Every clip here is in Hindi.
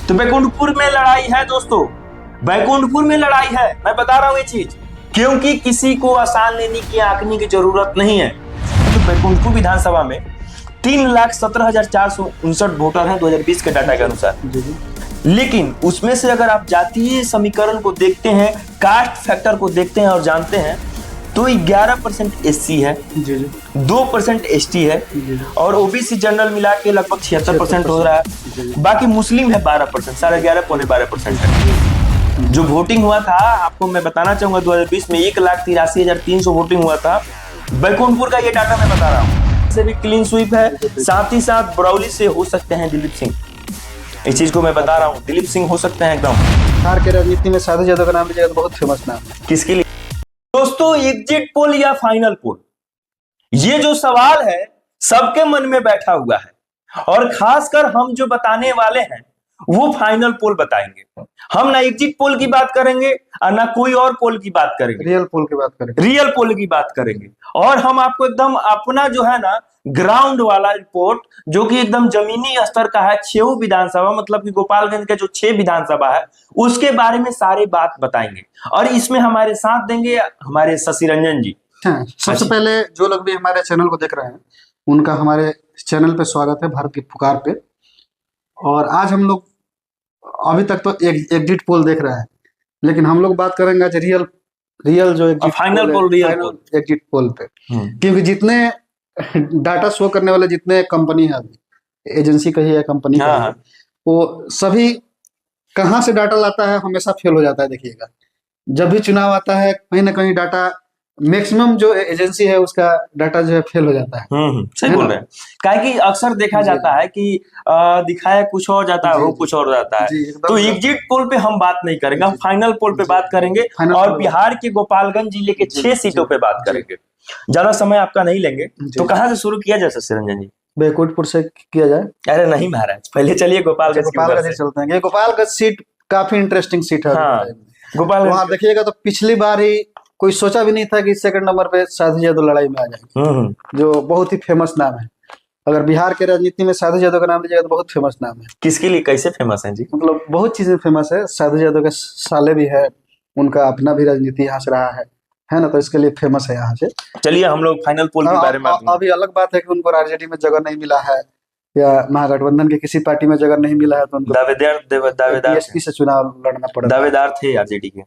तो बैकुंठपुर में लड़ाई है दोस्तों, बैकुंठपुर में लड़ाई है। मैं बता रहा हूं ये चीज, क्योंकि किसी को आसान लेने की आंकने की जरूरत नहीं है। तो बैकुंठपुर विधानसभा में 3,17,459 वोटर हैं 2020 के डाटा के अनुसार। लेकिन उसमें से अगर आप जातीय समीकरण को देखते हैं, कास्ट फैक्टर को देखते हैं और जानते हैं, तो 11% एससी है, 2% एसटी है और ओबीसी जनरल मिला के लगभग 76% हो रहा है। बाकी मुस्लिम है 12%, 11.5 पौने 12% है। जो वोटिंग हुआ था आपको मैं बताना चाहूंगा 2020 में 1,83,300 वोटिंग हुआ था। बैकुंठपुर का ये डाटा मैं बता रहा हूँ, से भी क्लीन स्वीप है। साथ ही साथ बरौली से हो सकते हैं दिलीप सिंह, इस चीज को मैं बता रहा हूँ, दिलीप सिंह हो सकते हैं एकदम। बिहार के राजनीति में साधु यादव का नाम लीजिएगा तो बहुत फेमस नाम है। किसके लिए दोस्तों? एग्जिट पोल या फाइनल पोल, ये जो सवाल है सबके मन में बैठा हुआ है और खासकर हम जो बताने वाले हैं वो फाइनल पोल बताएंगे। हम ना एग्जिट पोल की बात करेंगे और ना कोई और पोल की बात करेंगे, रियल पोल की बात करेंगे, रियल पोल की बात करेंगे। और हम आपको एकदम अपना जो है ना ग्राउंड वाला रिपोर्ट, जो कि एकदम जमीनी स्तर का है, 6 विधानसभा मतलब कि गोपालगंज के जो 6 विधानसभा है उसके बारे में सारी बात बताएंगे। और इसमें हमारे साथ देंगे हमारे शशि रंजन जी। सबसे पहले जो लोग भी हमारे चैनल को देख रहे हैं उनका हमारे चैनल पे स्वागत है, भारत की पुकार पे। और आज हम लोग अभी तक तो एग्जिट पोल देख रहे हैं, लेकिन हम लोग बात करेंगे आज रियल जो फाइनल पोल, रियल एग्जिट पोल पे। क्योंकि जितने डाटा शो करने वाले जितने कंपनी है, एजेंसी कही है, कंपनी का है, वो सभी कहाँ से डाटा लाता है हमेशा फेल हो जाता है। देखिएगा जब भी चुनाव आता है कहीं ना कहीं डाटा, मैक्सिमम जो एजेंसी है उसका डाटा जो है फेल हो जाता है। सही बोल रहे हैं। काहे कि अक्सर देखा जाता है कि दिखाया कुछ और जाता है, वो कुछ और जाता है। तो एग्जिट पोल पे हम बात नहीं करेंगे, हम फाइनल पोल पे बात करेंगे और बिहार के गोपालगंज जिले के 6 सीटों पे बात करेंगे। ज्यादा समय आपका नहीं लेंगे, तो कहाँ से शुरू किया जाए शशि रंजन जी? बैकुंठपुर से किया जाए? अरे नहीं महाराज, पहले चलिए गोपालगंज से चलते हैं। गोपालगंज सीट काफी इंटरेस्टिंग सीट है। गोपालगंज वहाँ देखिएगा तो पिछली बार ही कोई सोचा भी नहीं था कि सेकंड नंबर पे साधु यादव लड़ाई में आ जाएंगे, जो बहुत ही फेमस नाम है। अगर बिहार के राजनीति में साधु यादव का नाम लीजिएगा तो बहुत फेमस नाम है। किसके लिए, कैसे फेमस है जी? मतलब बहुत चीजें फेमस है। साधु यादव के साले भी है, उनका अपना भी राजनीति यहाँ से रहा है ना, तो इसके लिए फेमस है यहाँ से। चलिए हम लोग फाइनल पोल के बारे में। अभी अलग बात है कि उनको आरजेडी में जगह नहीं मिला है या महागठबंधन के किसी पार्टी में जगह नहीं मिला है, तो उनको दावेदार बीएसपी से चुनाव लड़ना पड़ा। दावेदार थे आरजेडी के,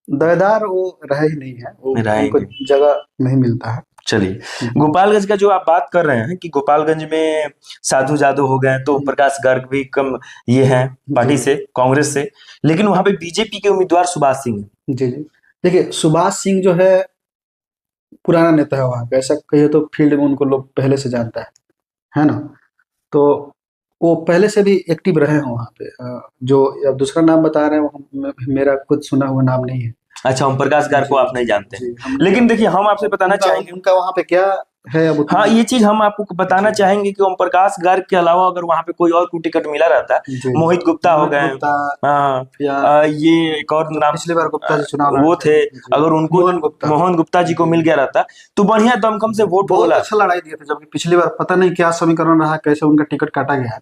दावेदार वो रहे ही नहीं है, वो उनको जगह नहीं मिलता है। चलिए गोपालगंज का जो आप बात कर रहे हैं कि गोपालगंज में साधु यादव हो गए, तो प्रकाश गर्ग भी कम ये हैं पार्टी से, कांग्रेस से, लेकिन वहां पे बीजेपी के उम्मीदवार सुभाष सिंह है। जी देखिए सुभाष सिंह जो है पुराना नेता है वहां पे, ऐसा कहिए तो फील्ड में उनको लोग पहले से जानता है ना, तो वो पहले से भी एक्टिव रहे हैं वहाँ पे। जो अब दूसरा नाम बता रहे हैं मेरा खुद सुना हुआ नाम नहीं है। अच्छा, ओम प्रकाश गार को आप नहीं जानते हैं, लेकिन देखिए हम आपसे बताना चाहेंगे उनका वहाँ पे क्या है अब। हाँ, ये चीज हम आपको बताना चाहेंगे कि ओम प्रकाश गार्ग के अलावा अगर वहाँ पे कोई और को टिकट मिला रहता, मोहित गुप्ता हो गए, ये एक और नाम पिछली बार गुप्ता जी चुनाव वो थे, अगर उनको मोहन गुप्ता जी को मिल गया रहता तो बढ़िया दमखम से वोट बहुत अच्छा लड़ाई दिए थे। जबकि पिछली बार पता नहीं क्या समीकरण रहा, कैसे उनका टिकट काटा गया,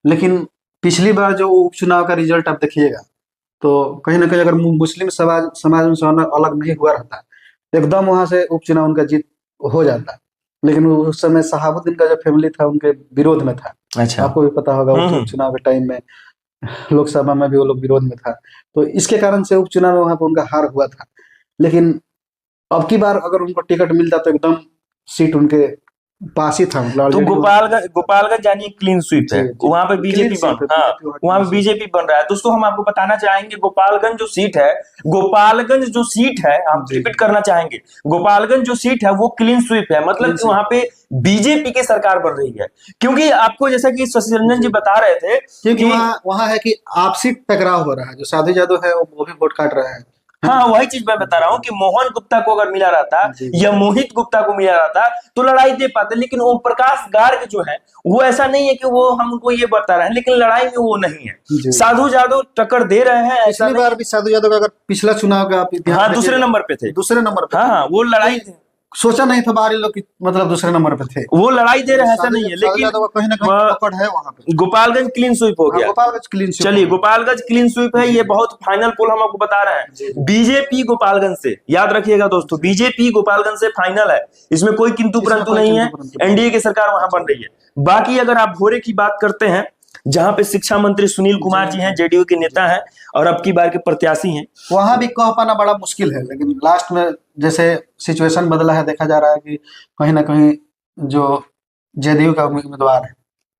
लेकिन पिछली बार जो उपचुनाव का रिजल्ट आप देखिएगा तो कहीं ना कहीं अगर मुस्लिम समाज उनसे अलग नहीं हुआ रहता, एकदम वहां से उपचुनाव उनका जीत हो जाता। लेकिन उस समय शहाबुद्दीन का जो फैमिली था उनके विरोध में था। अच्छा, आपको भी पता होगा उपचुनाव के टाइम में लोकसभा में भी वो लोग विरोध में था, तो इसके कारण से उपचुनाव में वहां पर उनका हार हुआ था। लेकिन अब की बार अगर उनको टिकट मिलता तो एकदम सीट उनके पास ही था। तो गोपालगंज यानी क्लीन स्वीप है, वहां पे बीजेपी वहां पे बीजेपी बन रहा है। दोस्तों हम आपको बताना चाहेंगे गोपालगंज जो सीट है, हम रिपीट करना चाहेंगे, गोपालगंज जो सीट है वो क्लीन स्वीप है, मतलब कि वहां पे बीजेपी की सरकार बन रही है। क्योंकि आपको जैसा कि शशि रंजन जी बता रहे थे, क्योंकि वहां है कि आपसी टकराव हो रहा है, जो साधु यादव है वो भी वोट काट रहे हैं। हाँ, वही चीज मैं बता रहा हूँ कि मोहन गुप्ता को अगर मिला रहता या मोहित गुप्ता को मिला रहता तो लड़ाई दे पाते, लेकिन ओम प्रकाश गार्ग जो है वो ऐसा नहीं है कि वो हमको ये बता रहे हैं, लेकिन लड़ाई में वो नहीं है। साधु यादव टक्कर दे रहे हैं। पिछली बार भी साधु यादव का अगर पिछला चुनाव का दूसरे नंबर पे थे, दूसरे नंबर पे। हाँ, वो लड़ाई सोचा नहीं था बाहरी लोग मतलब दूसरे नंबर पे थे। वो लड़ाई दे रहे हैं ऐसा नहीं है, लेकिन कहीं ना कहीं पकड़ है वहां पे। गोपालगंज क्लीन स्वीप हो गया। Gopalganj clean sweep. चलिए गोपालगंज क्लीन स्वीप है, ये बहुत फाइनल पोल हम आपको बता रहे हैं। बीजेपी गोपालगंज से, याद रखिएगा दोस्तों, बीजेपी गोपालगंज से फाइनल है, इसमें कोई किंतु परंतु नहीं है। एनडीए की सरकार वहां बन रही है। बाकी अगर आप भोरे की बात करते हैं, जहां पे शिक्षा मंत्री सुनील कुमार जी हैं, जेडीयू के नेता हैं और अब की बार के प्रत्याशी हैं, वहां भी कह पाना बड़ा मुश्किल है। लेकिन लास्ट में जैसे सिचुएशन बदला है, देखा जा रहा है कि कहीं ना कहीं जो जेडीयू का उम्मीदवार है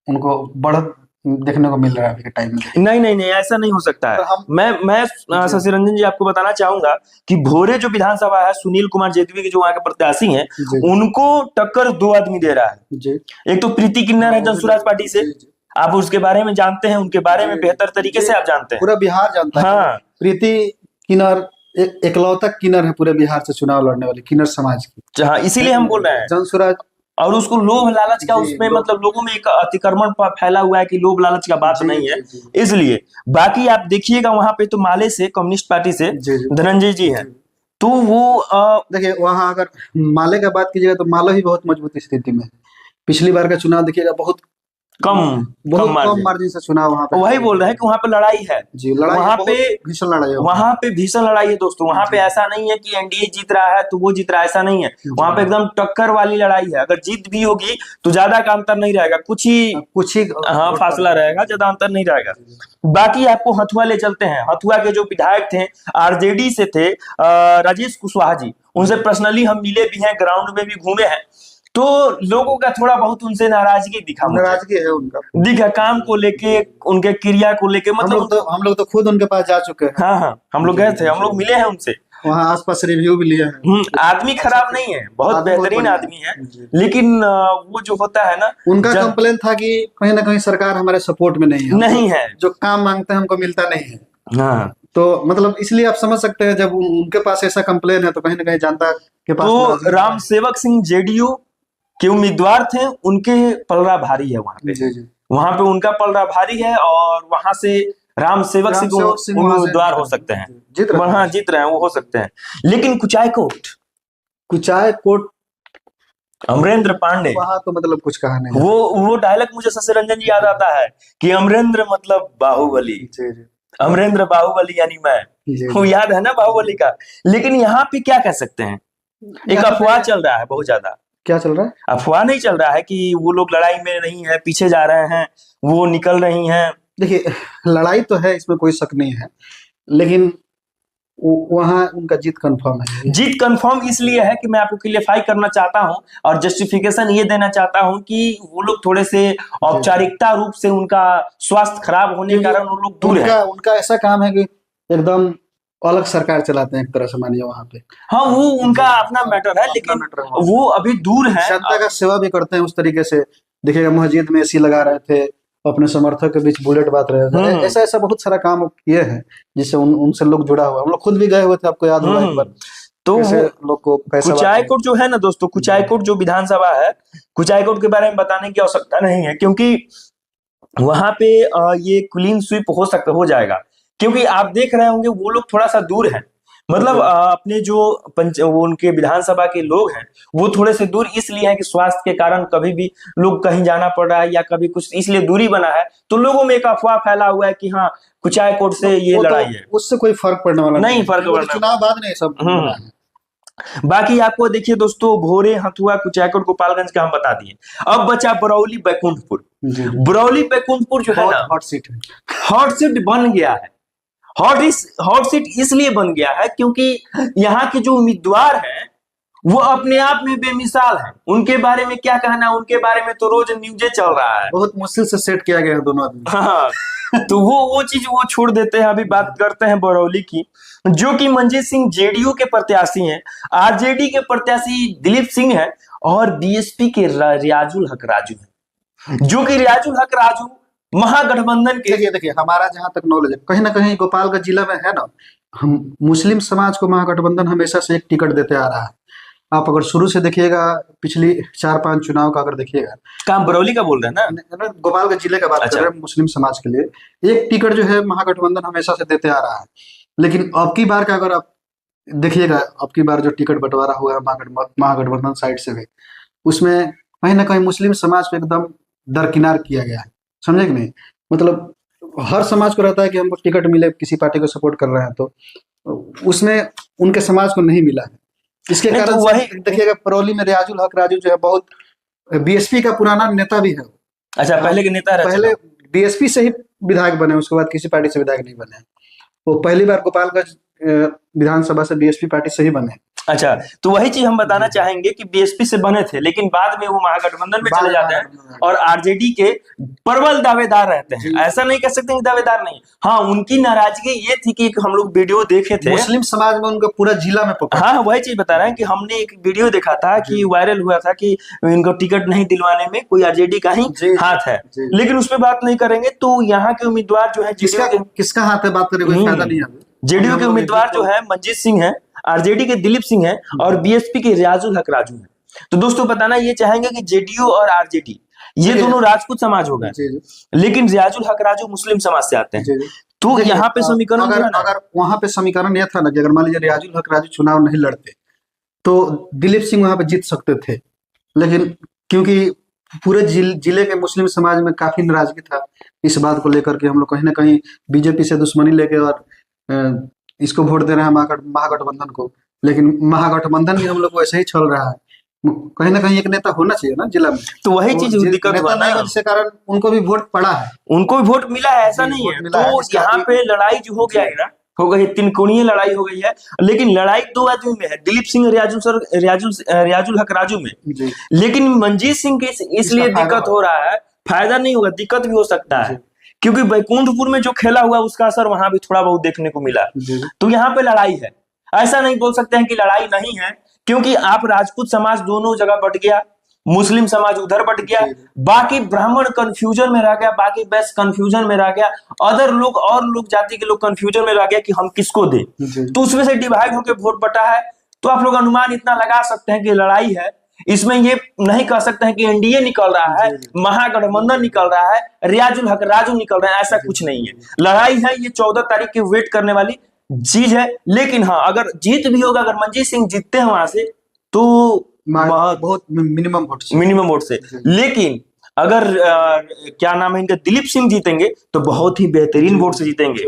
उनको बढ़त देखने को मिल रहा है अभी के टाइम में। नहीं नहीं नहीं, ऐसा नहीं हो सकता है। मैं शशि रंजन जी आपको बताना चाहूंगा कि भोरे जो विधानसभा है, सुनील कुमार जेडीयू के जो वहां के प्रत्याशी हैं, उनको टक्कर दो आदमी दे रहा है। एक तो प्रीति किन्नर है जनसुराज पार्टी से, आप उसके बारे में जानते हैं, उनके बारे में बेहतर तरीके से आप जानते हैं, पूरा बिहार जानता है। हाँ, प्रीति किन्नर एकलौता किन्नर है पूरे बिहार से चुनाव लड़ने वाली, किन्नर समाज की। हाँ, इसीलिए हम बोल रहे हैं जनसुराज। और उसको लोभ लालच का उसमें मतलब लोगों में एक अतिक्रमण फैला हुआ है कि लोभ लालच का बात नहीं है, इसलिए। बाकी आप देखिएगा वहां पे तो माले से, कम्युनिस्ट पार्टी से धनंजय जी हैं, तो वो देखिए वहां अगर माले का बात कीजिएगा तो माले ही बहुत मजबूत स्थिति में। पिछली बार का चुनाव देखिएगा बहुत कम मार्जिन से चुनाव वहां पे। वही बोल रहे हैं कि वहां पे लड़ाई है जी, लड़ाई वहां पे भीषण लड़ाई है, वहां पे भीषण लड़ाई है दोस्तों। वहां पे ऐसा नहीं है कि एनडीए जीत रहा है तो वो जीत रहा है, ऐसा नहीं है। वहां पे एकदम टक्कर वाली लड़ाई है। अगर जीत भी होगी तो ज्यादा का अंतर नहीं रहेगा, कुछ ही हाँ फासला रहेगा, ज्यादा अंतर नहीं रहेगा। बाकी आपको हथुआ ले चलते हैं। हथुआ के जो विधायक थे आरजेडी से थे राजेश कुशवाहा जी, उनसे पर्सनली हम मिले भी हैं, ग्राउंड में भी घूमे हैं, तो लोगों का थोड़ा बहुत उनसे नाराजगी दिखा, नाराजगी है उनका, दिखा काम को लेके, उनके क्रिया को लेके। मतलब हम लोग तो खुद उनके पास जा चुके हैं। हाँ हाँ, हम लोग गए थे, हम लोग मिले हैं उनसे, वहाँ आसपास रिव्यू भी लिया है। आदमी खराब नहीं है, बहुत बेहतरीन आदमी है, लेकिन वो जो होता है ना, उनका कंप्लेन था कि कहीं ना कहीं सरकार हमारे सपोर्ट में नहीं है, जो काम मांगते हैं हमको मिलता नहीं है। हाँ, तो मतलब इसलिए आप समझ सकते हैं जब उनके पास ऐसा कंप्लेन है तो कहीं ना कहीं जनता के पास। तो राम सेवक सिंह जेडीयू के उम्मीदवार थे, उनके पलड़ा भारी है वहां पे। वहां पे उनका पलड़ा भारी है और वहां से राम सेवक सिंह उम्मीदवार हो सकते हैं, हाँ जीत रहे हैं, वो हो सकते हैं। लेकिन कुचाय कोट अमरेंद्र पांडे, वहां तो मतलब कुछ कहा नहीं। वो डायलॉग मुझे शशि रंजन जी याद आता है कि अमरेंद्र मतलब बाहुबली, अमरेंद्र बाहुबली यानी मैं, वो याद है ना बाहुबली का। लेकिन यहाँ पे क्या कह सकते हैं, एक अफवाह चल रहा है बहुत ज्यादा। क्या चल रहा है? अफवाह नहीं चल रहा है कि वो लोग लड़ाई में नहीं है, पीछे जा रहे हैं, वो निकल रही हैं। देखिए लड़ाई तो है, इसमें कोई शक नहीं है, लेकिन वहां उनका जीत कंफर्म है। जीत कंफर्म इसलिए है कि मैं आपको क्लियरफाई करना चाहता हूं और जस्टिफिकेशन ये देना चाहता हूं कि वो लोग थोड़े से औपचारिकता रूप से उनका स्वास्थ्य खराब होने के कारण वो लोग दूर है। उनका ऐसा काम है कि एकदम अलग सरकार चलाते हैं एक तरह से, मानिए वहां पे। हाँ, वो उनका अपना मैटर है, लेकिन वो अभी दूर है, जनता का सेवा भी करते हैं उस तरीके से। देखिएगा मस्जिद में एसी लगा रहे थे, अपने समर्थक के बीच बुलेट बांट रहे थे, ऐसा बहुत सारा काम किए हैं जिससे उनसे लोग जुड़ा हुआ। हम लोग खुद भी गए हुए थे, आपको याद होगा एक बार। तो लोग को कुचायकोट जो है ना दोस्तों, कुचायकोट जो विधानसभा है, कुचायकोट के बारे में बताने की आवश्यकता नहीं है, क्योंकि वहां पे ये क्लीन स्वीप हो जाएगा। क्योंकि आप देख रहे होंगे वो लोग थोड़ा सा दूर हैं, मतलब अपने जो वो उनके विधानसभा के लोग हैं वो थोड़े से दूर इसलिए है कि स्वास्थ्य के कारण कभी भी लोग कहीं जाना पड़ रहा है या कभी कुछ, इसलिए दूरी बना है। तो लोगों में एक अफवाह फैला हुआ है कि हाँ कुचायकोट से ये लड़ाई है, उससे कोई फर्क पड़ने वाला नहीं, फर्क पड़ना, चुनाव बाद नहीं सब। बाकी आपको देखिए दोस्तों, भोरे, हथुआ, कुचायकोट, गोपालगंज का हम बता दिए। अब बचा बरौली बैकुंठपुर। बरौली बैकुंठपुर जो है ना, हॉट सीट बन गया है। हॉट सीट इसलिए बन गया है क्योंकि यहाँ के जो उम्मीदवार हैं वो अपने आप में बेमिसाल हैं। उनके बारे में क्या कहना, उनके बारे में तो रोज न्यूज़े चल रहा है, बहुत मुश्किल से सेट किया गया है दोनों आदमी। हाँ, तो वो चीज वो छोड़ देते हैं। अभी बात करते हैं बरौली की, जो कि मंजीत सिंह जेडीयू के प्रत्याशी हैं, आरजेडी के प्रत्याशी दिलीप सिंह है और बीएसपी के रियाजुल हक राजू है, जो कि रियाजुल हक राजू महागठबंधन के। देखिए हमारा जहां तक नॉलेज है, कहीं ना कहीं गोपालगंज जिला में है ना, हम मुस्लिम समाज को महागठबंधन हमेशा से एक टिकट देते आ रहा है। आप अगर शुरू से देखिएगा, पिछली 4-5 चुनाव का अगर देखिएगा, काम बरौली का बोल रहे हैं ना, गोपालगंज जिले का बात कर रहे हैं, मुस्लिम समाज के लिए एक टिकट जो है महागठबंधन हमेशा से देते आ रहा है। लेकिन अब की बार का अगर आप देखिएगा अब की बार जो टिकट बंटवारा हुआ है महागठबंधन साइड से भी, उसमें कहीं ना कहीं मुस्लिम समाज को एकदम दरकिनार किया गया है। समझे कि नहीं? मतलब हर समाज को रहता है कि हमको टिकट मिले, किसी पार्टी को सपोर्ट कर रहे हैं, तो उसमें उनके समाज को नहीं मिला है। इसके नहीं, कारण तो से वही देखिएगा परौली में रियाजुल हक राजू जो है, बहुत बीएसपी का पुराना नेता भी है। अच्छा, पहले के नेता रह पहले चुका। बीएसपी से ही विधायक बने, उसके बाद किसी पार्टी से विधायक नहीं बने। वो पहली बार गोपालगंज विधानसभा से बीएसपी पार्टी से ही बने। अच्छा, तो वही चीज हम बताना जी। चाहेंगे कि बीएसपी से बने थे, लेकिन बाद में वो महागठबंधन में बाद चले में जाते हैं महागठबंधन। और आरजेडी के प्रबल दावेदार रहते हैं। जी। ऐसा नहीं कह सकते कि दावेदार नहीं। हाँ, उनकी नाराजगी ये थी कि हम लोग वीडियो देखे थे, मुस्लिम समाज में उनको पूरा जिला में पकड़। हाँ वही चीज बता रहे हैं कि हमने एक वीडियो देखा था कि वायरल हुआ था कि इनको टिकट नहीं दिलवाने में कोई आरजेडी का ही जी। हाथ है। जी। लेकिन उस पर बात नहीं करेंगे। तो यहाँ के उम्मीदवार जो है किसका किसका हाथ है, बात करने कोई फायदा नहीं है। जेडीयू के उम्मीदवार जो है मंजीत सिंह है, आरजेडी के दिलीप सिंह है और बीएसपी के रियाजुल हक राजू है। तो दोस्तों बताना ये चाहेंगे कि जेडीयू और आरजेडी ये दोनों राजपूत समाज हो गए, लेकिन रियाजुल हक राजू मुस्लिम समाज से आते हैं। तो यहाँ पे समीकरण अगर वहां पे समीकरण यह था ना कि अगर मान लीजिए रियाजुल हक राजू चुनाव नहीं लड़ते तो दिलीप सिंह वहां पे जीत सकते थे, लेकिन क्योंकि पूरे जिले के मुस्लिम समाज में काफी नाराजगी था इस बात को लेकर के, हम लोग कहीं ना कहीं बीजेपी से दुश्मनी लेके और इसको वोट दे रहे हैं महागठबंधन को, लेकिन महागठबंधन भी हम लोग को ऐसे ही चल रहा है। कहीं ना कहीं एक नेता होना चाहिए ना जिला में। तो वही चीज दिक्कत हुआ ना, जिसके कारण उनको भी वोट पड़ा है, उनको भी वोट मिला है, ऐसा नहीं है। तो यहाँ पे लड़ाई जो हो गया है ना, हो गई तिनकोणीय लड़ाई हो गई है। लेकिन लड़ाई दो आदमी में है, दिलीप सिंह रियाजुल हक राजू में। लेकिन मंजीत सिंह के इसलिए दिक्कत हो रहा है, फायदा नहीं होगा, दिक्कत भी हो सकता है, क्योंकि बैकुंठपुर में जो खेला हुआ उसका असर वहां भी थोड़ा बहुत देखने को मिला। तो यहाँ पे लड़ाई है, ऐसा नहीं बोल सकते हैं कि लड़ाई नहीं है, क्योंकि आप राजपूत समाज दोनों जगह बट गया, मुस्लिम समाज उधर बट गया, बाकी ब्राह्मण कंफ्यूजन में रह गया, बाकी बैस कंफ्यूजन में रह गया, अदर लोग और लोग जाति के लोग कंफ्यूजन में रह गया कि हम किसको दें। तो उसमें से डिवाइड होकर वोट बटा है। तो आप लोग अनुमान इतना लगा सकते हैं कि लड़ाई है। इसमें ये नहीं कह सकते हैं कि एनडीए निकल रहा है, महागठबंधन निकल रहा है, रियाजुल हक राजू निकल रहा है, ऐसा कुछ नहीं है। लड़ाई है, ये 14 तारीख की वेट करने वाली चीज है। लेकिन हाँ, अगर जीत भी होगा, अगर मंजीत सिंह जीतते हैं वहां से तो बहुत मिनिमम वोट से। लेकिन अगर क्या नाम है इनका, दिलीप सिंह जीतेंगे तो बहुत ही बेहतरीन वोट से जीतेंगे।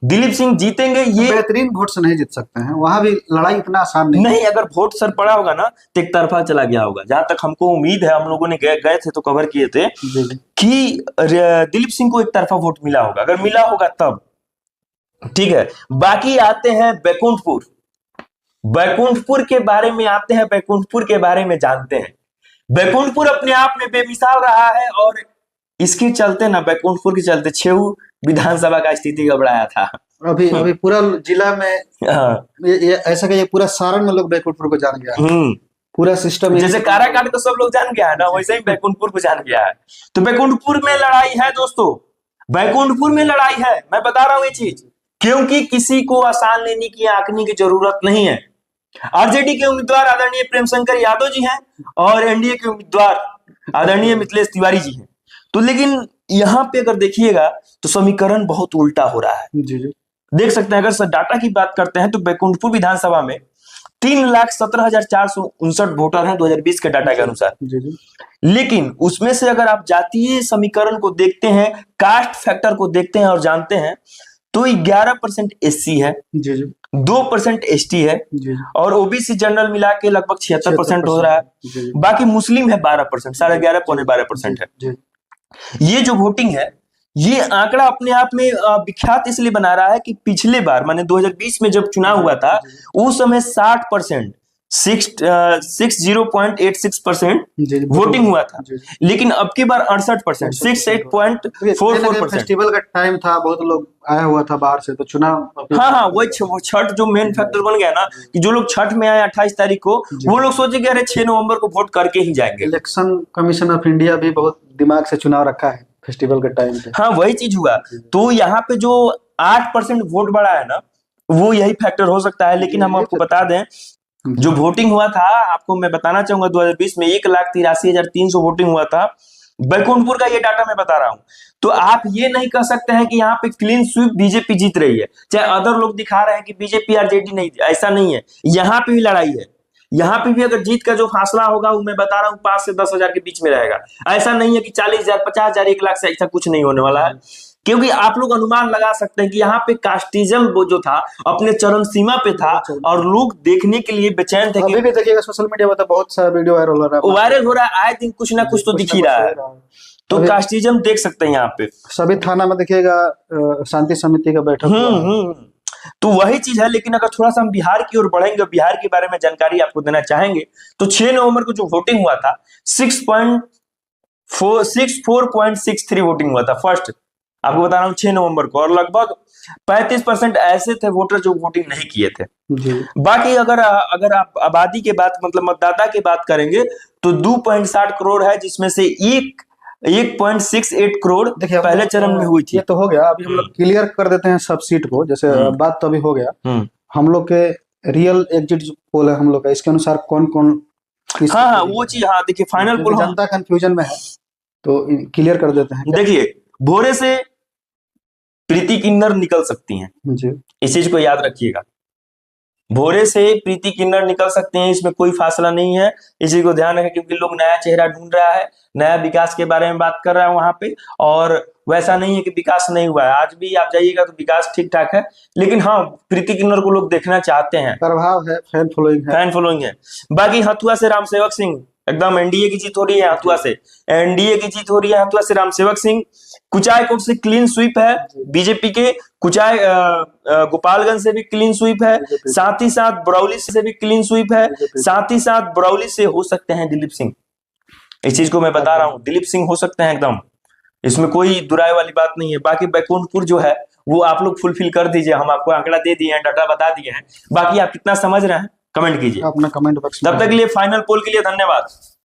दिलीप सिंह जीतेंगे, ये बेहतरीन वोट से नहीं जीत सकते हैं, वहां भी लड़ाई इतना आसान नहीं। अगर वोट सर पड़ा होगा ना तो एक तरफा चला गया होगा। जहां तक हमको उम्मीद है, हम लोगों ने गए थे तो कवर किए थे कि दिलीप सिंह को एक तरफा वोट मिला होगा। अगर मिला होगा तब ठीक है। बाकी आते हैं बैकुंठपुर। बैकुंठपुर के बारे में आते हैं, बैकुंठपुर के बारे में जानते हैं। बैकुंठपुर अपने आप में बेमिसाल रहा है और इसके चलते ना, बैकुंठपुर के चलते छेऊ विधानसभा का स्थिति घबराया था। अभी पूरा जिला में ऐसा कहिए, पूरा सारण में लोग बैकुंठपुर को जान गया। पूरा सिस्टम जैसे काराकाट को सब लोग जान गया है ना, वैसे ही बैकुंठपुर को जान गया है। तो बैकुंठपुर में लड़ाई है दोस्तों, बैकुंठपुर में लड़ाई है। मैं बता रहा हूं ये चीज, क्योंकि किसी को आसान लेने की आंकने की जरूरत नहीं है। आरजेडी के उम्मीदवार आदरणीय प्रेमशंकर यादव जी हैं और एनडीए के उम्मीदवार आदरणीय मिथिलेश तिवारी जी हैं। तो लेकिन यहाँ पे अगर देखिएगा तो समीकरण बहुत उल्टा हो रहा है। देख सकते हैं, अगर डाटा की बात करते हैं तो बैकुंठपुर विधानसभा में 3,17,459 वोटर हैं 2020 के डाटा के अनुसार। लेकिन उसमें से अगर आप जातीय समीकरण को देखते हैं, कास्ट फैक्टर को देखते हैं और जानते हैं, तो 11% एससी है, 2% एसटी है और ओबीसी जनरल मिला के लगभग 76% हो रहा है। बाकी मुस्लिम है 12%, 11.5 पौने 12% है। ये जो वोटिंग है, ये आंकड़ा अपने आप में विख्यात इसलिए बना रहा है कि पिछले बार माने 2020 में जब चुनाव हुआ था उस समय 60%, 60.86% वोटिंग हुआ था। लेकिन अब की बार 68%, 68.44%। फेस्टिवल का टाइम था, बहुत लोग आया हुआ था बाहर से, तो चुनाव हाँ वही छठ जो मेन फैक्टर बन गया ना, कि जो लोग छठ में आए 28 तारीख को, वो लोग सोचे कि अरे 6 नवंबर को वोट करके ही जाएंगे। इलेक्शन कमीशन ऑफ इंडिया भी बहुत दिमाग से चुनाव रखा है फेस्टिवल के टाइम पे। हाँ वही चीज हुआ। तो यहाँ पे जो 8% वोट बढ़ा है ना, वो यही फैक्टर हो सकता है। लेकिन हम आपको बता दें, जो वोटिंग हुआ था, आपको मैं बताना चाहूंगा 2020 में 1,83,300 वोटिंग हुआ था बैकुंठपुर का ये डाटा मैं बता रहा हूं। तो आप ये नहीं कह सकते हैं कि यहाँ पे क्लीन स्वीप बीजेपी जीत रही है, चाहे अदर लोग दिखा रहे हैं कि बीजेपी आरजेडी नहीं, ऐसा नहीं है। यहाँ पे भी लड़ाई है, यहाँ पे भी अगर जीत का जो फासला होगा वो मैं बता रहा हूँ 5 से 10 हजार के बीच में रहेगा। ऐसा नहीं है कि 40,000, 50,000, 1 लाख से, ऐसा कुछ नहीं होने वाला है। क्योंकि आप लोग अनुमान लगा सकते हैं कि यहाँ पे कास्टिज्म वो जो था अपने चरम सीमा पे था और लोग देखने के लिए बेचैन थे। अभी भी देखिएगा सोशल मीडिया पर बहुत सारा वीडियो वायरल हो रहा है, आए दिन कुछ ना कुछ तो दिख ही रहा है। तो कास्टिज्म देख सकते हैं यहाँ पे सभी थाना में देखिएगा शांति समिति का बैठक हुआ है। तो वही चीज है। लेकिन अगर थोड़ा सा हम बिहार की ओर बढ़ेंगे, बिहार के बारे में जानकारी आपको देना चाहेंगे, तो 6 नवंबर को जो वोटिंग हुआ था 64.63 वोटिंग हुआ था फर्स्ट, आपको बता रहा हूँ 6 नवंबर को, और लगभग 35% ऐसे थे वोटर जो वोटिंग नहीं किए थे जी। बाकी अगर आप आबादी के बात, मतलब मतदाता की बात करेंगे तो 2.60 करोड़ है, जिसमें से 1.68 करोड़ देखिए पहले चरण में हुई थी। ये तो हो गया, अभी हम लोग क्लियर कर देते हैं सब सीट को, जैसे बात तो अभी हो गया। हम लोग के रियल एग्जिट पोल है हम लोग का, इसके अनुसार कौन कौन हाँ वो चीज, हाँ देखिए फाइनल पोल, जनता कंफ्यूजन में है तो क्लियर कर देते हैं। देखिए भोरे से प्रीति किन्नर निकल सकती हैं जी, इस चीज को याद रखिएगा। भोरे से प्रीति किन्नर निकल सकते हैं, इसमें कोई फासला नहीं है, इसी को ध्यान रखें। क्योंकि लोग नया चेहरा ढूंढ रहा है, नया विकास के बारे में बात कर रहा है वहां पे, और वैसा नहीं है कि विकास नहीं हुआ है। आज भी आप जाइएगा तो विकास ठीक ठाक है, लेकिन हाँ प्रीति किन्नर को लोग देखना चाहते हैं, प्रभाव है, फैन फॉलोइंग है। बाकी हथुआ से रामसेवक सिंह, एकदम एनडीए की जीत हो रही है हथुआ से, एनडीए की जीत हो रही है हथुआ से रामसेवक सिंह। कुचायकोट से क्लीन स्वीप है बीजेपी के, गोपालगंज से भी क्लीन स्वीप है, साथ ही साथ बरौली से भी क्लीन स्वीप है, साथ ही साथ बरौली से हो सकते हैं दिलीप सिंह। इस चीज को मैं बता रहा हूँ, दिलीप सिंह हो सकते हैं एकदम, इसमें कोई दुराय वाली बात नहीं है। बाकी बैकुंठपुर जो है वो आप लोग फुलफिल कर दीजिए, हम आपको आंकड़ा दे दिए हैं, डाटा बता दिए हैं, बाकी आप कितना समझ रहे हैं कमेंट कीजिए अपना कमेंट बॉक्स में। तब तक के लिए फाइनल पोल के लिए धन्यवाद।